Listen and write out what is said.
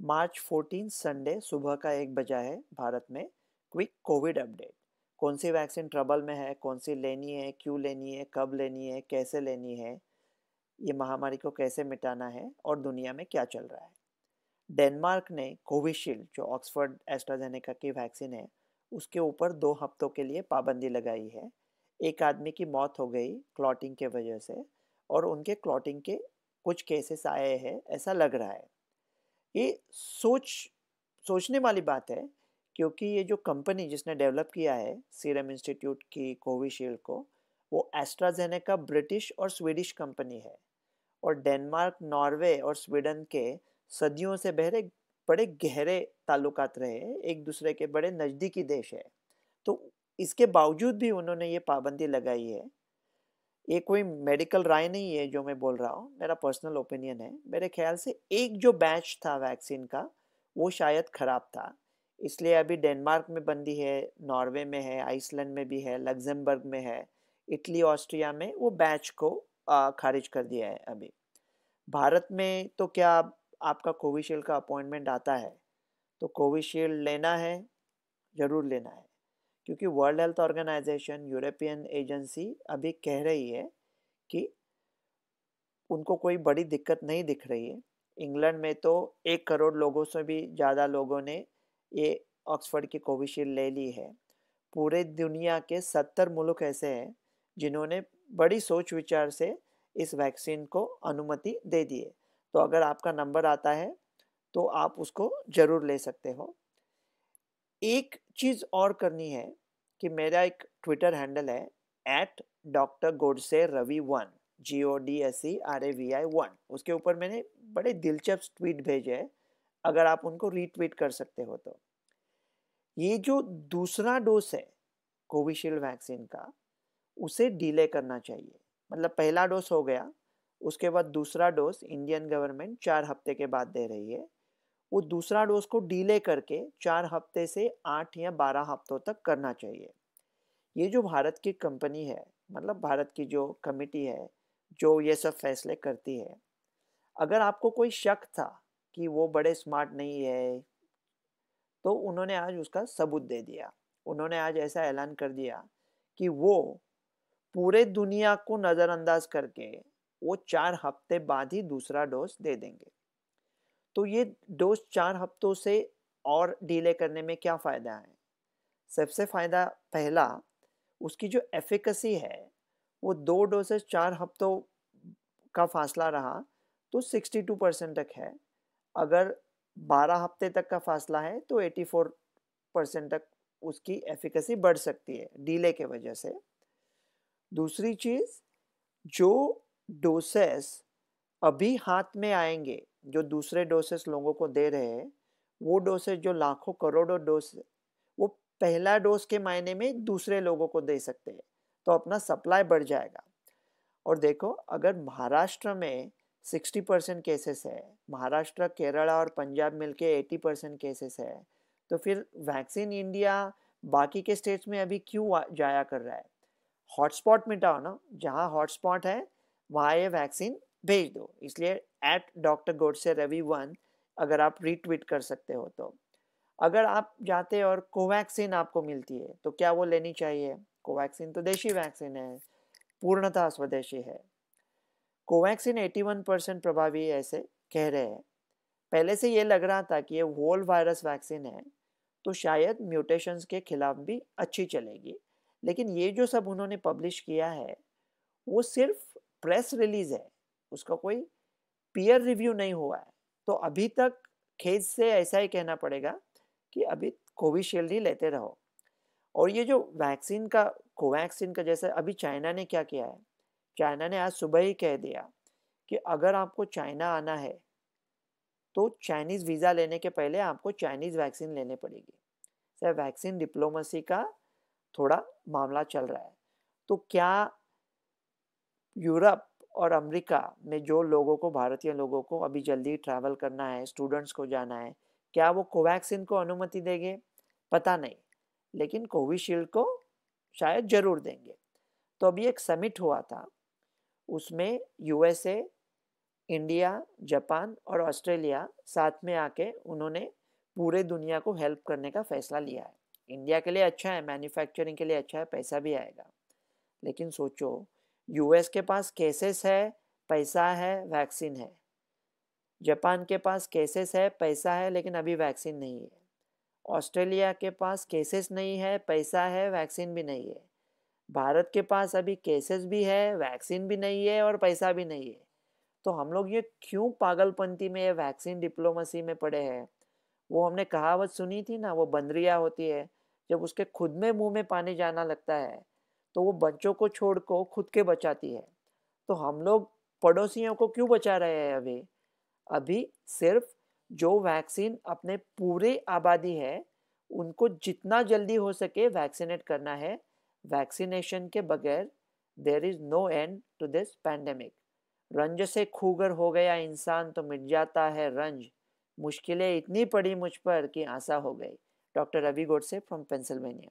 मार्च 14 Sunday सुबह का 1 बजा है भारत में। Quick Covid update. कौन सी वैक्सीन ट्रबल में है, कौन सी लेनी है, क्यों लेनी है, कब लेनी है, कैसे लेनी है, ये महामारी को कैसे मिटाना है और दुनिया में क्या चल रहा है। डेनमार्क ने कोविशील्ड जो ऑक्सफोर्ड एस्ट्राजेनेका की वैक्सीन है उसके ऊपर 2 हफ्तों के लिए पाबंदी लगाई है। एक आदमी की मौत हो गई क्लॉटिंग के वजह से और उनके क्लॉटिंग के कुछ केसेस आए हैं ऐसा लग रहा है। ये सोचने वाली बात है क्योंकि ये जो कंपनी जिसने डेवलप किया है सीरम इंस्टीट्यूट की कोविशील्ड को, वो एस्ट्राजेनेका ब्रिटिश और स्वीडिश कंपनी है और डेनमार्क, नॉर्वे और स्वीडन के सदियों से बड़े गहरे ताल्लुकात रहे हैं, एक दूसरे के बड़े नज़दीकी देश है। तो इसके बावजूद भी उन्होंने ये पाबंदी लगाई है। ये कोई मेडिकल राय नहीं है जो मैं बोल रहा हूँ, मेरा पर्सनल ओपिनियन है। मेरे ख्याल से एक जो बैच था वैक्सीन का वो शायद खराब था, इसलिए अभी डेनमार्क में बंदी है, नॉर्वे में है, आइसलैंड में भी है, लग्जमबर्ग में है, इटली, ऑस्ट्रिया में वो बैच को खारिज कर दिया है अभी। भारत में तो क्या आपका कोविशील्ड का अपॉइंटमेंट आता है तो कोविशील्ड लेना है, ज़रूर लेना है, क्योंकि World Health Organization, European agency अभी कह रही है कि उनको कोई बड़ी दिक्कत नहीं दिख रही है। इंग्लैंड में तो 1 करोड़ लोगों से भी ज़्यादा लोगों ने ये ऑक्सफोर्ड की कोविशील्ड ले ली है। पूरे दुनिया के 70 मुल्क ऐसे हैं जिन्होंने बड़ी सोच विचार से इस वैक्सीन को अनुमति दे दी है। तो अगर आपका नंबर आता है तो आप उसको ज़रूर ले सकते हो। एक चीज़ और करनी है कि मेरा एक ट्विटर हैंडल है @drgodse ravi1, GODSERAVI1। उसके ऊपर मैंने बड़े दिलचस्प ट्वीट भेजे हैं, अगर आप उनको रीट्वीट कर सकते हो तो। ये जो दूसरा डोज है कोविशील्ड वैक्सीन का, उसे डिले करना चाहिए। मतलब पहला डोज हो गया, उसके बाद दूसरा डोज इंडियन गवर्नमेंट 4 हफ्ते के बाद दे रही है। वो दूसरा डोज को डिले करके 4 हफ्ते से 8 या 12 हफ्तों तक करना चाहिए। ये जो भारत की कंपनी है, मतलब भारत की जो कमिटी है जो ये सब फैसले करती है, अगर आपको कोई शक था कि वो बड़े स्मार्ट नहीं है तो उन्होंने आज उसका सबूत दे दिया। उन्होंने आज ऐसा ऐलान कर दिया कि वो पूरे दुनिया को नज़रअंदाज करके वो 4 हफ्ते बाद ही दूसरा डोज दे देंगे। तो ये डोज 4 हफ्तों से और डिले करने में क्या फ़ायदा है? सबसे फ़ायदा पहला, उसकी जो एफिकेसी है वो 2 डोजेस 4 हफ्तों का फासला रहा तो 62% तक है। अगर 12 हफ्ते तक का फासला है तो 84% तक उसकी एफिकेसी बढ़ सकती है डिले के वजह से। दूसरी चीज़, जो डोसेस अभी हाथ में आएंगे, जो दूसरे डोसेस लोगों को दे रहे हैं, वो डोसेस जो लाखों करोड़ों डोज, वो पहला डोज के मायने में दूसरे लोगों को दे सकते हैं, तो अपना सप्लाई बढ़ जाएगा। और देखो, अगर महाराष्ट्र में 60% केसेस है, महाराष्ट्र, केरला और पंजाब मिलके 80% केसेस है, तो फिर वैक्सीन इंडिया बाकी के स्टेट्स में अभी क्यों जाया कर रहा है? हॉटस्पॉट मिटाओ ना, जहाँ हॉटस्पॉट है वहाँ ये वैक्सीन भेज दो। इसलिए @drgodse ravi1 अगर आप रीट्वीट कर सकते हो तो। अगर आप जाते और कोवैक्सीन आपको मिलती है तो क्या वो लेनी चाहिए? कोवैक्सीन तो देशी वैक्सीन है, पूर्णतः स्वदेशी है। कोवैक्सीन 81% प्रभावी ऐसे कह रहे हैं। पहले से ये लग रहा था कि ये होल वायरस वैक्सीन है तो शायद म्यूटेशंस के खिलाफ भी अच्छी चलेगी, लेकिन ये जो सब उन्होंने पब्लिश किया है वो सिर्फ प्रेस रिलीज है, उसका कोई पीयर रिव्यू नहीं हुआ है। तो अभी तक खेद से ऐसा ही कहना पड़ेगा कि अभी कोविशील्ड ही लेते रहो। और ये जो वैक्सीन का, कोवैक्सीन का, जैसे अभी चाइना ने क्या किया है, चाइना ने आज सुबह ही कह दिया कि अगर आपको चाइना आना है तो चाइनीज़ वीज़ा लेने के पहले आपको चाइनीज़ वैक्सीन लेने पड़ेगी। सर, वैक्सीन डिप्लोमेसी का थोड़ा मामला चल रहा है। तो क्या यूरोप और अमेरिका में जो लोगों को, भारतीय लोगों को अभी जल्दी ट्रैवल करना है, स्टूडेंट्स को जाना है, क्या वो कोवैक्सीन को अनुमति देंगे? पता नहीं, लेकिन कोविशील्ड को शायद ज़रूर देंगे। तो अभी एक समिट हुआ था, उसमें यूएसए, इंडिया, जापान और ऑस्ट्रेलिया साथ में आके उन्होंने पूरे दुनिया को हेल्प करने का फैसला लिया है। इंडिया के लिए अच्छा है, मैन्युफैक्चरिंग के लिए अच्छा है, पैसा भी आएगा। लेकिन सोचो, यूएस के पास केसेस है, पैसा है, वैक्सीन है। जापान के पास केसेस है, पैसा है, लेकिन अभी वैक्सीन नहीं है। ऑस्ट्रेलिया के पास केसेस नहीं है, पैसा है, वैक्सीन भी नहीं है। भारत के पास अभी केसेस भी है, वैक्सीन भी नहीं है और पैसा भी नहीं है। तो हम लोग ये क्यों पागलपंती में, ये वैक्सीन डिप्लोमेसी में पड़े हैं? वो हमने कहावत सुनी थी ना, वो बंदरिया होती है, जब उसके खुद में मुंह में पानी जाना लगता है तो वो बच्चों को छोड़ को खुद के बचाती है। तो हम लोग पड़ोसियों को क्यों बचा रहे हैं? अभी अभी सिर्फ जो वैक्सीन अपने पूरे आबादी है उनको जितना जल्दी हो सके वैक्सीनेट करना है। वैक्सीनेशन के बगैर there is no end to this pandemic. रंज से खूगर हो गया इंसान तो मिट जाता है रंज, मुश्किलें इतनी पड़ी मुझ पर कि आशा हो गई। Doctor Ravi Godse from Pennsylvania.